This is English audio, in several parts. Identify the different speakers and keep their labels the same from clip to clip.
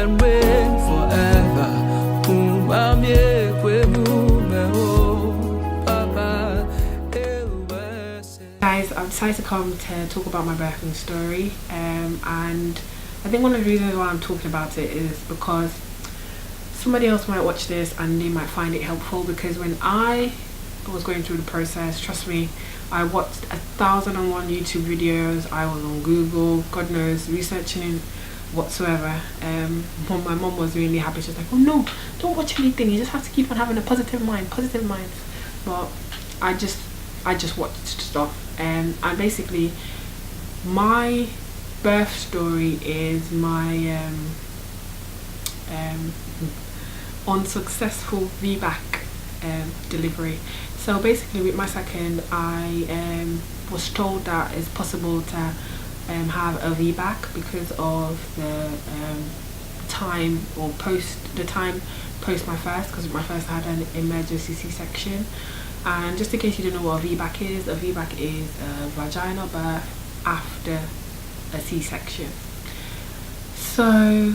Speaker 1: and reign forever.
Speaker 2: Guys, I've decided to come to talk about my birthing story, and I think one of the reasons why I'm talking about it is because somebody else might watch this and they might find it helpful, because when I was going through the process, trust me, I watched 1,001 YouTube videos, I was on Google, God knows, researching whatsoever. My mom was really happy. She was like, oh no, don't watch anything, you just have to keep on having a positive mind. But I just watched stuff, and basically my birth story is my unsuccessful VBAC delivery. So basically with my second, I was told that it's possible to have a VBAC because of the time post my first, because with my first I had an emergency C-section. And just in case you don't know what a VBAC is a vaginal birth after a C-section. So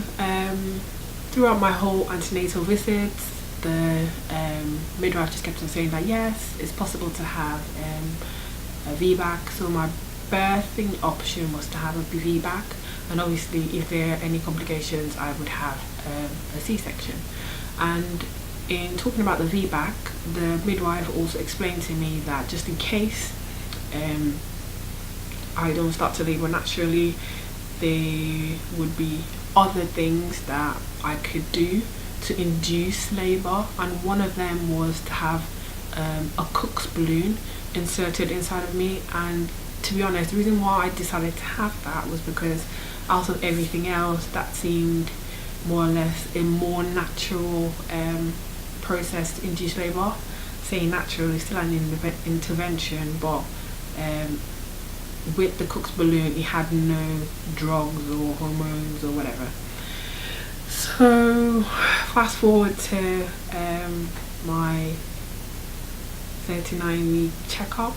Speaker 2: throughout my whole antenatal visits, the midwife just kept on saying that yes, it's possible to have a VBAC. So my birthing option was to have a VBAC, and obviously if there are any complications I would have a C-section. And in talking about the VBAC, the midwife also explained to me that just in case I don't start to labour naturally, there would be other things that I could do to induce labour, and one of them was to have a Cook's balloon inserted inside of me. And to be honest, the reason why I decided to have that was because out of everything else, that seemed more or less a more natural process to induce labour. Saying natural is still an intervention, but with the Cook's balloon it had no drugs or hormones or whatever. So fast forward to my 39-week checkup,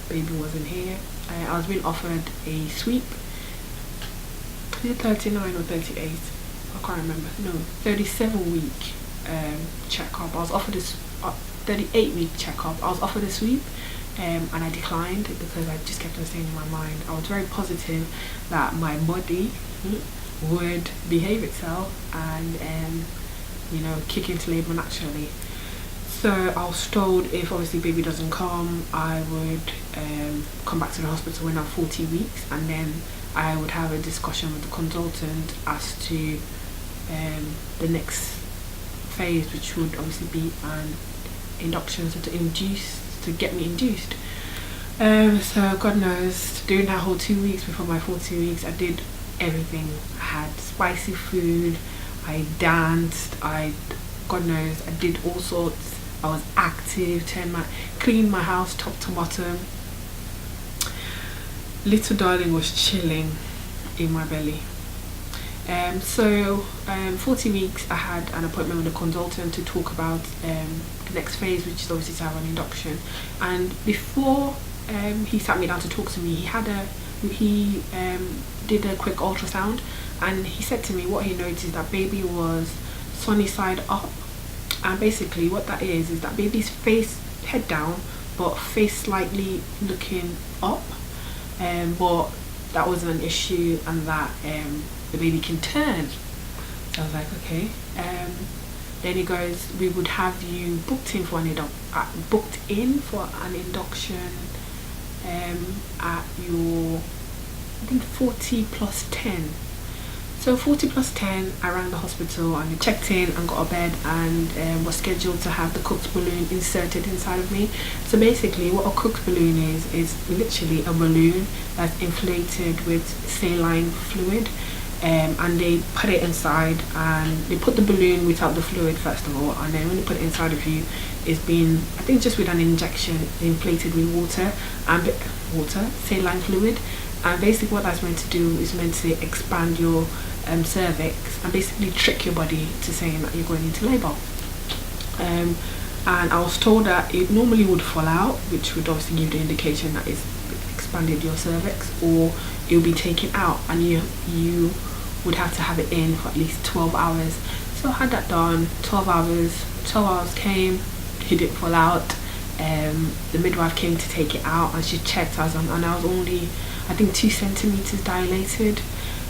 Speaker 2: baby wasn't here. I was being offered a sweep. Is it 39 or 38? I can't remember. No, 37-week checkup. I was offered a 38-week checkup. I was offered a sweep, and I declined because I just kept on saying in my mind, I was very positive that my body would behave itself and you know, kick into labour naturally. So I was told if obviously baby doesn't come, I would come back to the hospital when I'm 40 weeks, and then I would have a discussion with the consultant as to the next phase, which would obviously be an induction, so to get me induced. So God knows, during that whole 2 weeks before my 40 weeks, I did everything. I had spicy food, I danced, God knows, I did all sorts. I was active, cleaned my house top to bottom. Little darling was chilling in my belly. So 40 weeks I had an appointment with a consultant to talk about the next phase, which is obviously to have an induction. And before he sat me down to talk to me, he did a quick ultrasound, and he said to me what he noticed, that baby was sunny side up. And basically what that is that baby's face head down but face slightly looking up, but that wasn't an issue, and that the baby can turn. So I was like, okay. Then he goes, we would have you booked in for an induction at your, I think 40+10. So 40+10, I rang the hospital and they checked in and got a bed, and was scheduled to have the Cook's balloon inserted inside of me. So basically what a Cook's balloon is literally a balloon that's inflated with saline fluid, and they put it inside, and they put the balloon without the fluid first of all, and then when they put it inside of you, it's been, I think just with an injection, inflated with saline fluid. And basically what that's meant to do is meant to expand your cervix and basically trick your body to saying that you're going into labour. And I was told that it normally would fall out, which would obviously give the indication that it's expanded your cervix, or it'll be taken out and you would have to have it in for at least 12 hours. So I had that done. 12 hours came, he didn't fall out. The midwife came to take it out, and she checked us on, and I was only, I think, 2 centimeters dilated.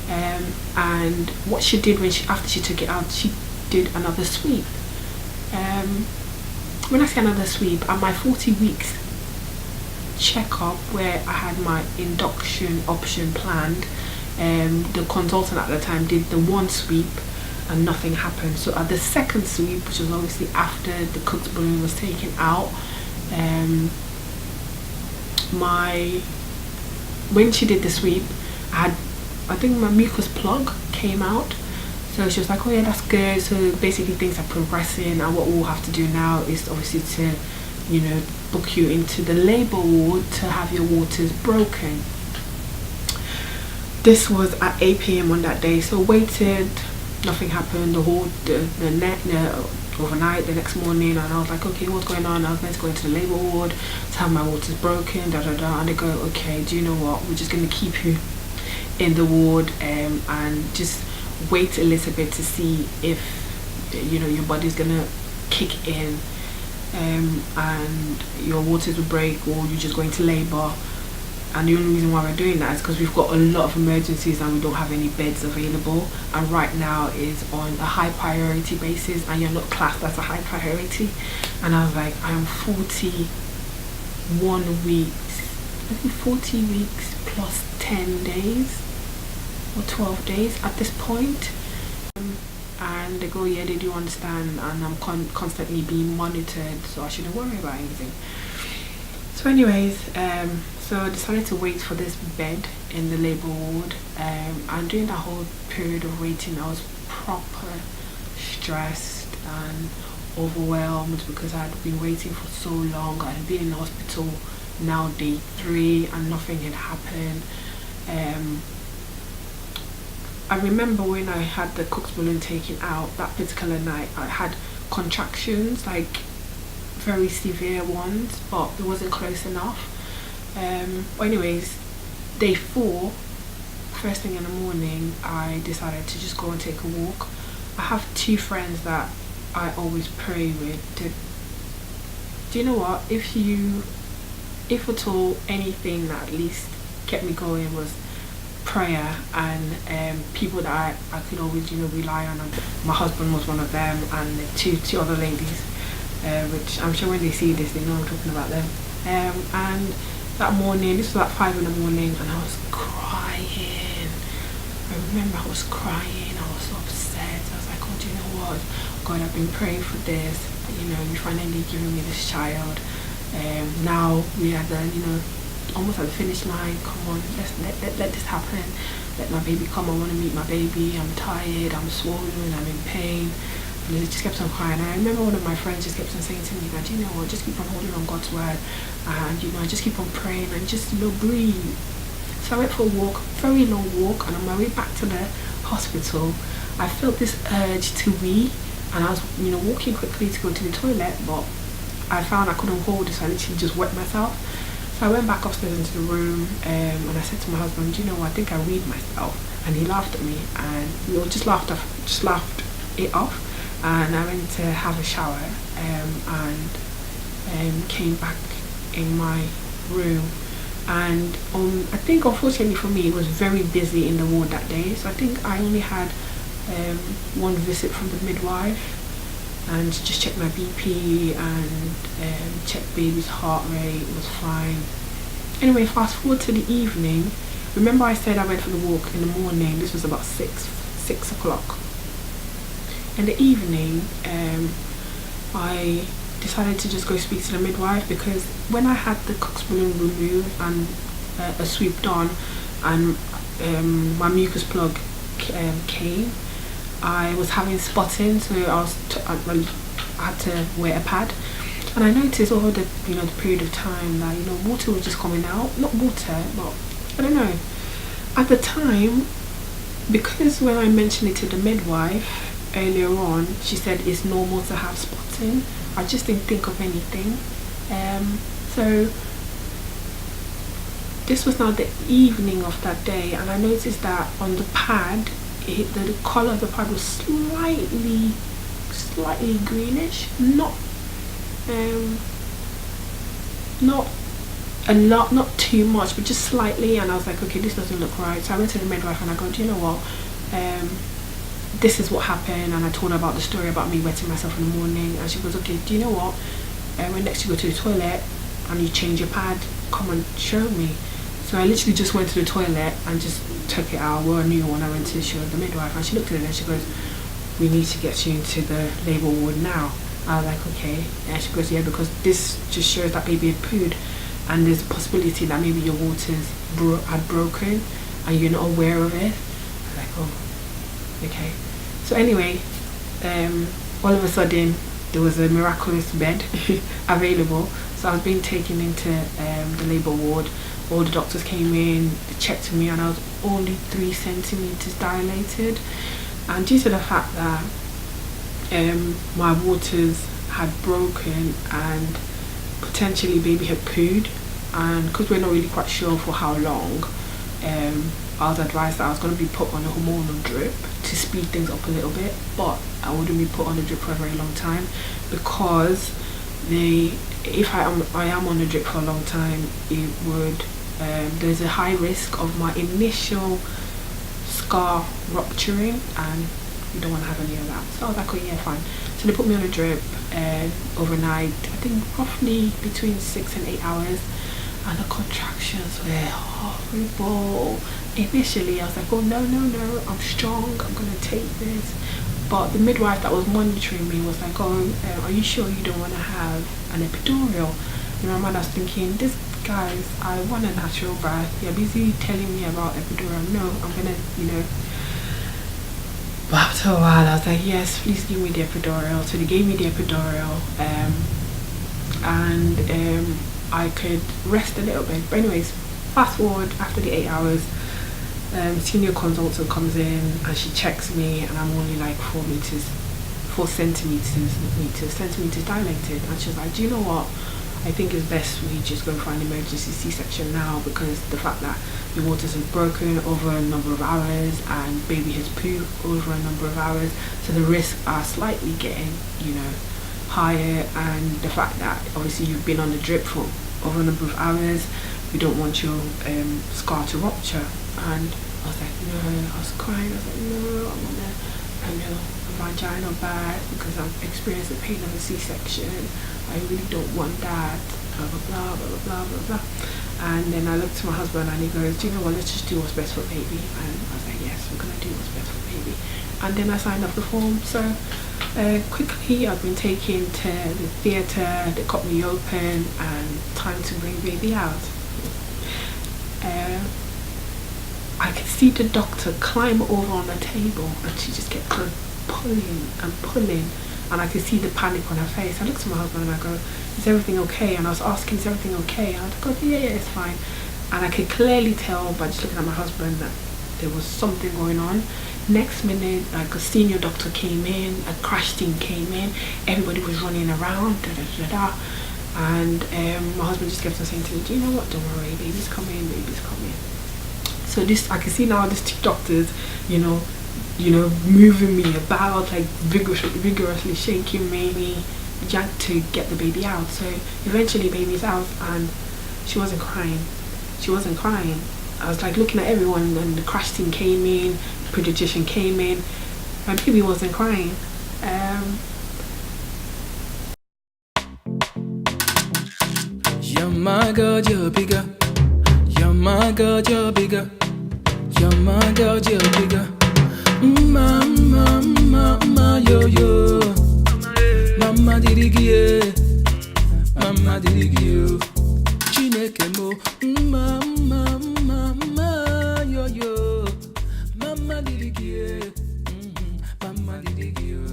Speaker 2: And what she did after she took it out, she did another sweep. When I say another sweep, at my 40 weeks checkup, where I had my induction option planned, the consultant at the time did the 1 sweep and nothing happened. So at the 2nd sweep, which was obviously after the cooked balloon was taken out, when she did the sweep, I think my mucus plug came out. So she was like, oh yeah, that's good. So basically things are progressing, and what we'll have to do now is obviously to, you know, book you into the labour ward to have your waters broken. This was at 8 p.m. on that day, so waited, nothing happened the overnight, the next morning, and I was like, okay, what's going on? I was meant to go into the labour ward to have my waters broken, and they go, okay, do you know what, we're just going to keep you in the ward and just wait a little bit to see if, you know, your body's gonna kick in and your waters will break, or you're just going to labour. And the only reason why we're doing that is because we've got a lot of emergencies and we don't have any beds available, and right now is on a high priority basis, and you're not classed as a high priority. And I was like, I am 41 weeks, I think 40 weeks plus 10 days or 12 days at this point. And they go, yeah, they do understand, and I'm constantly being monitored, so I shouldn't worry about anything. So anyways, so I decided to wait for this bed in the labour ward, and during that whole period of waiting, I was proper stressed and overwhelmed because I had been waiting for so long. I had been in the hospital now day 3 and nothing had happened. I remember when I had the cooked balloon taken out, that particular night I had contractions, like very severe ones, but it wasn't close enough. Anyways, day 4, first thing in the morning, I decided to just go and take a walk. I have 2 friends that I always pray with. Do you know what, if at all anything that at least kept me going was prayer, and people that I could always, you know, rely on. And my husband was one of them, and two other ladies, which I'm sure when they see this they know I'm talking about them. And that morning, this was at 5 in the morning, and I was crying. I remember I was crying, I was so upset. I was like, oh, do you know what, God, I've been praying for this, you know, you finally giving me this child. Now we are the, you know, almost at the finish line. Come on, let this happen. Let my baby come. I want to meet my baby. I'm tired, I'm swollen, I'm in pain. And it just kept on crying. And I remember one of my friends just kept on saying to me that, you know what, just keep on holding on God's word, and you know, just keep on praying and just, you know, breathe. So I went for a walk, very long walk, and on my way back to the hospital, I felt this urge to wee, and I was, you know, walking quickly to go to the toilet, but I found I couldn't hold it, so I literally just wet myself. So I went back upstairs into the room, and I said to my husband, you know, I think I weed myself. And he laughed at me, and we all just laughed it off. And I went to have a shower, and came back in my room. And I think, unfortunately for me, it was very busy in the ward that day. So I think I only had one visit from the midwife, and just checked my BP and checked baby's heart rate, was fine. Anyway, fast forward to the evening. Remember I said I went for the walk in the morning. This was about 6 o'clock. In the evening, I decided to just go speak to the midwife, because when I had the cooked balloon removed and a sweep done, and my mucus plug came, I was having spotting, so I had to wear a pad. And I noticed over the, you know, the period of time that, you know, water was just coming out. Not water, but I don't know. At the time, because when I mentioned it to the midwife earlier on, she said it's normal to have spotting. I just didn't think of anything. So this was now the evening of that day, and I noticed that on the pad the color of the pad was slightly greenish, not a lot, not too much, but just slightly. And I was like, okay, this doesn't look right. So I went to the midwife and I go, do you know what, this is what happened. And I told her about the story about me wetting myself in the morning, and she goes, okay, do you know what, when next you go to the toilet and you change your pad, come and show me. So I literally just went to the toilet and just took it out, wore a new one. I went to show the midwife and she looked at it and she goes, we need to get you into the labour ward now. I was like, okay. And she goes, yeah, because this just shows that baby had pooed, and there's a possibility that maybe your waters had broken and you're not aware of it. I was like, oh, okay. So anyway, all of a sudden there was a miraculous bed available. So I was being taken into the labour ward. All the doctors came in, they checked me, and I was only 3 centimeters dilated. And due to the fact that my waters had broken and potentially baby had pooed, and because we're not really quite sure for how long, I was advised that I was going to be put on a hormonal drip to speed things up a little bit, but I wouldn't be put on a drip for a very long time, because if I am on a drip for a long time, it would there's a high risk of my initial scar rupturing, and we don't want to have any of that. So I was like, oh yeah, fine. So they put me on a drip overnight, I think roughly between 6 and 8 hours, and the contractions were horrible. Initially I was like, oh no, I'm strong, I'm gonna take this. But the midwife that was monitoring me was like, oh, are you sure you don't want to have an epidural? In my mind I was thinking, this guys, I want a natural birth. You're busy telling me about epidural. No, I'm gonna, But after a while I was like, yes, please give me the epidural. So they gave me the epidural, and I could rest a little bit. But anyways, fast forward, after the 8 hours, senior consultant comes in and she checks me, and I'm only like 4 centimeters dilated. And she was like, do you know what, I think it's best we just go for an emergency C-section now, because the fact that your waters have broken over a number of hours and baby has pooped over a number of hours, so the risks are slightly getting higher, and the fact that obviously you've been on the drip for over a number of hours, we don't want your scar to rupture. And I was like, no, I was crying, I was like, no, I want a vaginal birth because I've experienced the pain of a C-section. I really don't want that, blah blah blah blah blah blah blah. And then I looked to my husband and he goes, do you know what, let's just do what's best for baby. And I was like, yes, we're gonna do what's best for baby. And then I signed off the form. So quickly I've been taken to the theatre, they cut me open, and time to bring baby out. I could see the doctor climb over on the table, and she just kept pulling and pulling, and I could see the panic on her face. I looked at my husband and I go, is everything okay? And I was asking, is everything okay? And I was like, yeah, it's fine. And I could clearly tell by just looking at my husband that there was something going on. Next minute, like a senior doctor came in, a crash team came in, everybody was running around, and my husband just kept on saying to me, do you know what, don't worry, baby's coming. So this, I can see now these 2 doctors, moving me about, like vigorously shaking me to get the baby out. So eventually baby's out, and she wasn't crying. I was like looking at everyone, and the crash team came in, the pediatrician came in, and baby wasn't crying.
Speaker 1: You're my girl, you're bigger. You're my girl, you're bigger. You're my girl, you're bigger. Mama, yo. Mama dirigie. Mama dirigie. Chineke mo. Mama, yo. Mama dirigie. Mama dirigie.